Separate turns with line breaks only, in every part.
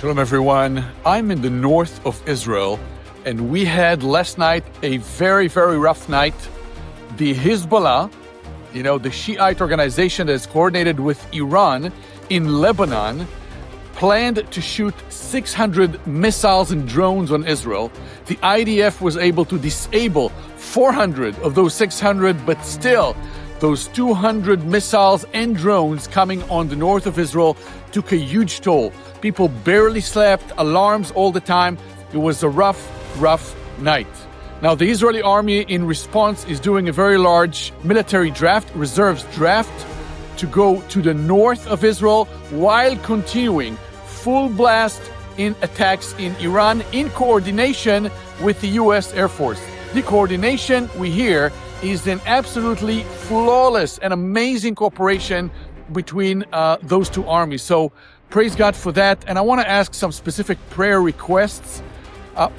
Shalom everyone. I'm in the north of Israel and we had last night a very, very rough night. The Hezbollah, the Shiite organization that is coordinated with Iran in Lebanon, planned to shoot 600 missiles and drones on Israel. The IDF was able to disable 400 of those 600, but still, those 200 missiles and drones coming on the north of Israel took a huge toll. People barely slept, alarms all the time. It was a rough night. Now, the Israeli army, in response, is doing a very large military draft, reserves draft, to go to the north of Israel while continuing full blast in attacks in Iran in coordination with the U.S. Air Force. The coordination, we hear, is an absolutely flawless and amazing cooperation between those two armies. So praise God for that. And I want to ask some specific prayer requests.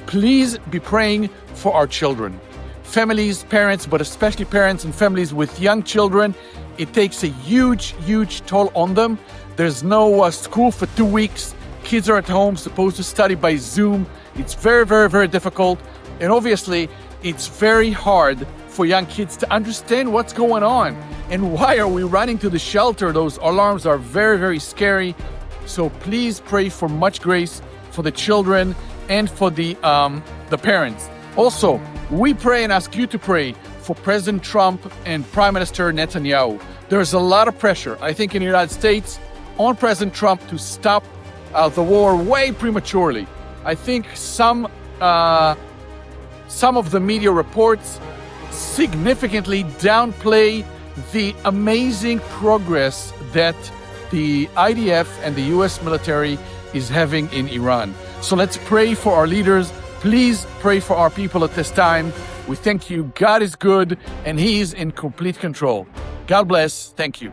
Please be praying for our children. Families, parents, but especially parents and families with young children. It takes a huge toll on them. There's no school for 2 weeks. Kids are at home, supposed to study by Zoom. It's very difficult. And obviously, it's very hard for young kids to understand what's going on and why are we running to the shelter. Those alarms are very scary. So please pray for much grace for the children and for the parents. Also, we pray and ask you to pray for President Trump and Prime Minister Netanyahu. There's a lot of pressure, I think, in the United States on President Trump to stop the war way prematurely. I think some of the media reports significantly downplay the amazing progress that the IDF and the US military is having in Iran. So let's pray for our leaders. Please pray for our people at this time. We thank you. God is good and He is in complete control. God bless. Thank you.